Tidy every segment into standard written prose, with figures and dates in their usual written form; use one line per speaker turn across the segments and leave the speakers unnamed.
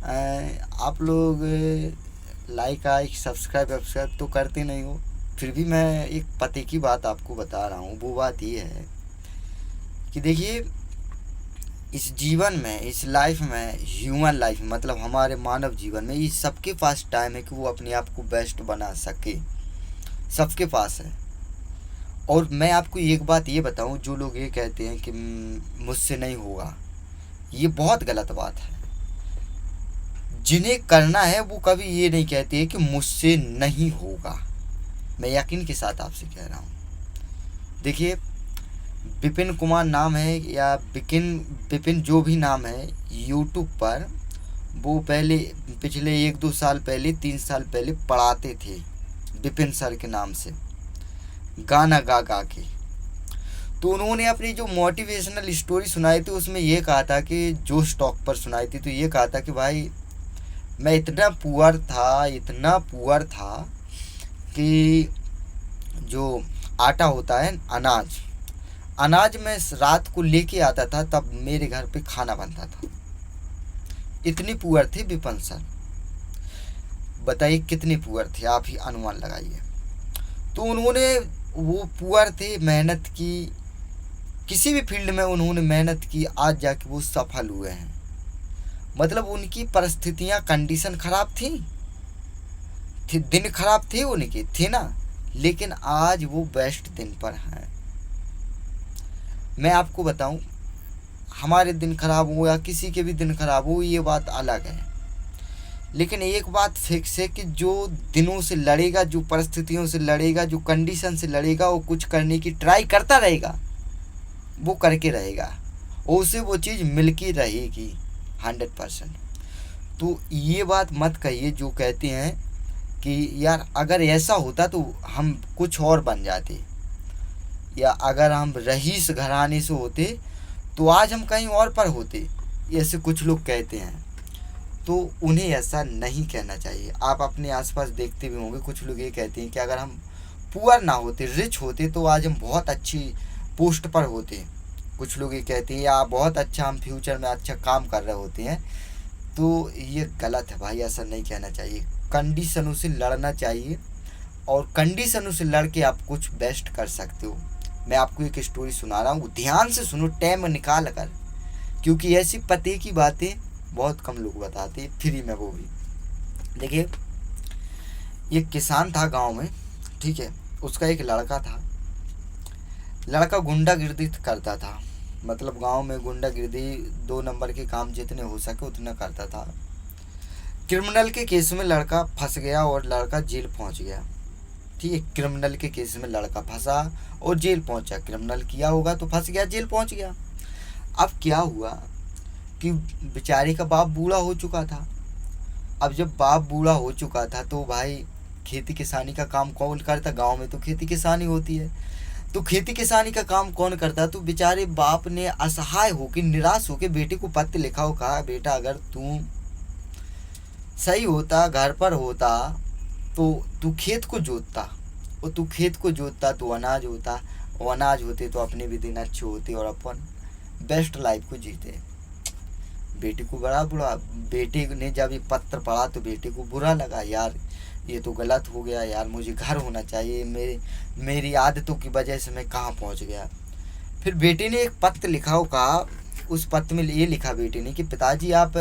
आप लोग लाइक आइक सब्सक्राइब वब्सक्राइब तो करते नहीं हो, फिर भी मैं एक पते की बात आपको बता रहा हूँ। वो बात ये है कि देखिए, इस जीवन में, इस लाइफ में, ह्यूमन लाइफ में, मतलब हमारे मानव जीवन में, ये सबके पास टाइम है कि वो अपने आप को बेस्ट बना सके। सबके पास है। और मैं आपको एक बात ये बताऊं, जो लोग ये कहते हैं कि मुझसे नहीं होगा, ये बहुत गलत बात है। जिन्हें करना है वो कभी ये नहीं कहते कि मुझसे नहीं होगा। मैं यकीन के साथ आपसे कह रहा हूँ। देखिए, विपिन कुमार नाम है या बिकिन, विपिन जो भी नाम है, यूट्यूब पर वो पहले, पिछले 1-2 साल पहले, 3 साल पहले पढ़ाते थे विपिन सर के नाम से, गाना गा गा के। तो उन्होंने अपनी जो मोटिवेशनल स्टोरी सुनाई थी उसमें ये कहा था कि, जो स्टॉक पर सुनाई थी, तो ये कहा था कि भाई मैं इतना पुअर था, इतना पुअर था कि जो आटा होता है, अनाज, अनाज में रात को लेके आता था, तब मेरे घर पे खाना बनता था। इतनी पुअर थे विपिन सर। बताइए कितने पुअर थे, आप ही अनुमान लगाइए। तो उन्होंने, वो पुअर थे, मेहनत की, किसी भी फील्ड में उन्होंने मेहनत की, आज जाके वो सफल हुए हैं। मतलब उनकी परिस्थितियां, कंडीशन खराब थी, दिन खराब थे उनके, थे ना, लेकिन आज वो बेस्ट दिन पर हैं। मैं आपको बताऊं, हमारे दिन खराब हो या किसी के भी दिन खराब हो, ये बात अलग है, लेकिन एक बात फिक्स है कि जो दिनों से लड़ेगा, जो परिस्थितियों से लड़ेगा, जो कंडीशन से लड़ेगा, वो कुछ करने की ट्राई करता रहेगा, वो करके रहेगा, और उसे वो चीज़ मिल के रहेगी 100%। तो ये बात मत कहिए जो कहते हैं कि यार अगर ऐसा होता तो हम कुछ और बन जाते, या अगर हम रईस घराने से होते तो आज हम कहीं और पर होते, ऐसे कुछ लोग कहते हैं। तो उन्हें ऐसा नहीं कहना चाहिए। आप अपने आसपास देखते भी होंगे, कुछ लोग ये कहते हैं कि अगर हम पुअर ना होते, रिच होते, तो आज हम बहुत अच्छी पोस्ट पर होते। कुछ लोग ये कहते हैं या बहुत अच्छा, हम फ्यूचर में अच्छा काम कर रहे होते हैं। तो ये गलत है भाई, ऐसा नहीं कहना चाहिए। कंडीशनों से लड़ना चाहिए, और कंडीशनों से लड़ के आप कुछ बेस्ट कर सकते हो। मैं आपको एक स्टोरी सुना रहा हूँ, ध्यान से सुनो, टाइम निकाल कर, क्योंकि ऐसी पते की बातें बहुत कम लोग बताते, फ्री में, वो भी। देखिए, एक किसान था गांव में, ठीक है। उसका एक लड़का था। लड़का गुंडागिर्दी करता था, मतलब गांव में गुंडागिर्दी, 2 नंबर के काम जितने हो सके उतना करता था। क्रिमिनल के केस में लड़का फंस गया और लड़का जेल पहुंच गया। ठीक है, क्रिमिनल के केस में लड़का फंसा और जेल पहुंचा। क्रिमिनल किया होगा तो फंस गया, जेल पहुंच गया। अब क्या हुआ कि बेचारे का बाप बूढ़ा हो चुका था। अब जब बाप बूढ़ा हो चुका था तो भाई खेती किसानी का काम कौन करता, गांव में तो खेती किसानी होती है, तो खेती किसानी का काम कौन करता। तो बेचारे बाप ने असहाय होकर, निराश होकर बेटे को पत्र लिखा और कहा, बेटा अगर तू सही होता, घर पर होता, तो तू खेत को जोतता, और तू खेत को जोतता तो अनाज होता, और अनाज होते तो अपने भी दिन अच्छे होते और अपन बेस्ट लाइफ को जीते। बेटे को बड़ा बुरा, बेटे ने जब ये पत्र पढ़ा तो बेटे को बुरा लगा, यार ये तो गलत हो गया यार, मुझे घर होना चाहिए, मेरी आदतों की वजह से मैं कहाँ पहुँच गया। फिर बेटे ने एक पत्र लिखा और कहा, उस पत्र में ये लिखा बेटे ने कि पिताजी आप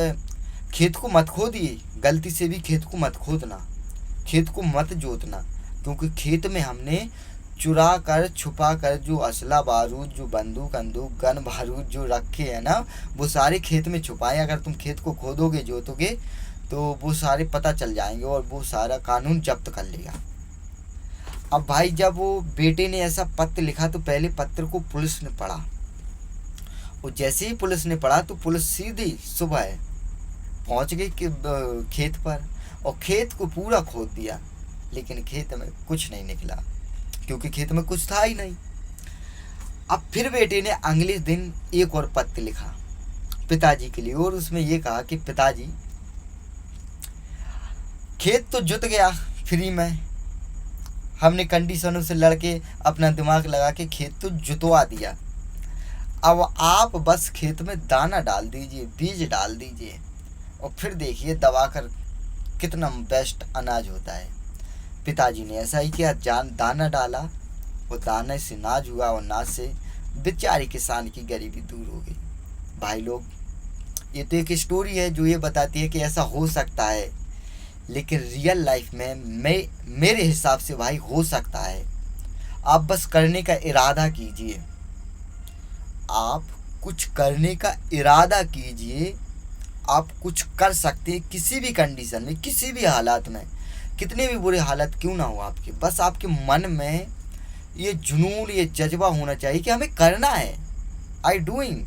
खेत को मत खोदिए, गलती से भी खेत को मत खोदना, खेत को मत जोतना, क्योंकि खेत में हमने चुरा कर, छुपा कर जो असला बारूद, जो बंदूक अंदूक, गन बारूद जो रखे हैं ना, वो सारे खेत में छुपाए। अगर तुम खेत को खोदोगे, जोतोगे, तो वो सारे पता चल जाएंगे और वो सारा कानून जब्त कर लेगा। अब भाई जब वो बेटे ने ऐसा पत्र लिखा तो पहले पत्र को पुलिस ने पढ़ा, और जैसे ही पुलिस ने पढ़ा तो पुलिस सीधी सुबह पहुंच गई खेत पर, और खेत को पूरा खोद दिया, लेकिन खेत में कुछ नहीं निकला, क्योंकि खेत में कुछ था ही नहीं। अब फिर बेटे ने अगले दिन एक और पत्र लिखा पिताजी के लिए, और उसमें ये कहा कि पिताजी खेत तो जुत गया फ्री में, हमने कंडीशनों से लड़के अपना दिमाग लगा के खेत तो जुतवा दिया, अब आप बस खेत में दाना डाल दीजिए, बीज डाल दीजिए, और फिर देखिए दबा कर कितना बेस्ट अनाज होता है। पिताजी ने ऐसा ही किया, दाना डाला, वो दाने से नाज हुआ और नाज से बेचारे किसान की गरीबी दूर हो गई। भाई लोग, ये तो एक स्टोरी है जो ये बताती है कि ऐसा हो सकता है, लेकिन रियल लाइफ में मेरे हिसाब से भाई हो सकता है। आप बस करने का इरादा कीजिए, आप कुछ करने का इरादा कीजिए, आप कुछ कर सकते हैं किसी भी कंडीशन में, किसी भी हालात में, कितने भी बुरे हालात क्यों ना हो आपके, बस आपके मन में ये जुनून, ये जज्बा होना चाहिए कि हमें करना है, आई डूइंग,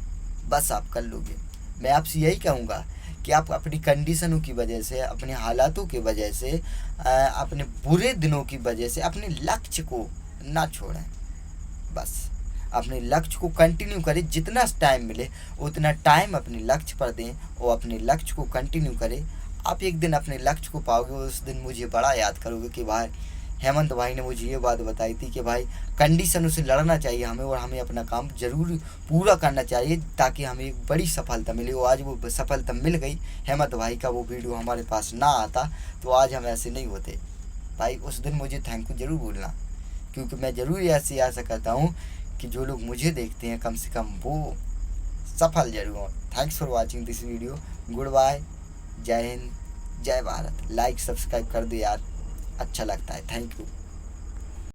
बस आप कर लोगे। मैं आपसे यही कहूँगा कि आप अपनी कंडीशनों की वजह से, अपने हालातों की वजह से, अपने बुरे दिनों की वजह से अपने लक्ष्य को ना छोड़ें। बस अपने लक्ष्य को कंटिन्यू करें, जितना टाइम मिले उतना टाइम अपने लक्ष्य पर दें और अपने लक्ष्य को कंटिन्यू करें। आप एक दिन अपने लक्ष्य को पाओगे, उस दिन मुझे बड़ा याद करोगे कि भाई हेमंत भाई ने मुझे ये बात बताई थी कि भाई कंडीशनों से लड़ना चाहिए हमें, और हमें अपना काम ज़रूर पूरा करना चाहिए ताकि हमें एक बड़ी सफलता मिले। और आज वो सफलता मिल गई। हेमंत भाई का वो वीडियो हमारे पास ना आता तो आज हम ऐसे नहीं होते। भाई उस दिन मुझे थैंक यू ज़रूर बोलना, क्योंकि मैं ज़रूर ऐसी आशा करता हूँ कि जो लोग मुझे देखते हैं कम से कम वो सफल जरूर हों। Thanks for watching this video. Good bye, जय हिंद, जय भारत। लाइक सब्सक्राइब कर दो यार, अच्छा लगता है। Thank you.